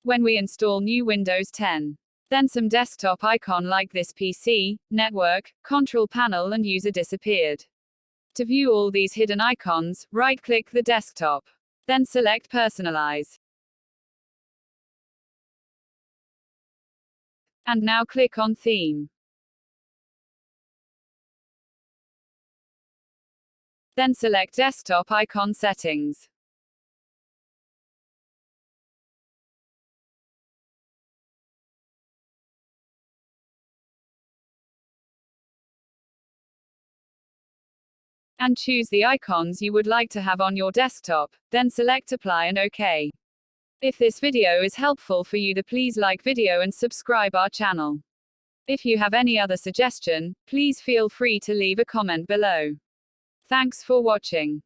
when we install new Windows 10. Then some desktop icon like this PC, network, control panel and user disappeared. To view all these hidden icons, right-click the desktop. Then select Personalize. And now click on Theme. Then select Desktop Icon Settings. And choose the icons you would like to have on your desktop, then select Apply and OK. If this video is helpful for you, then please like video and subscribe our channel. If you have any other suggestion, please feel free to leave a comment below. Thanks for watching.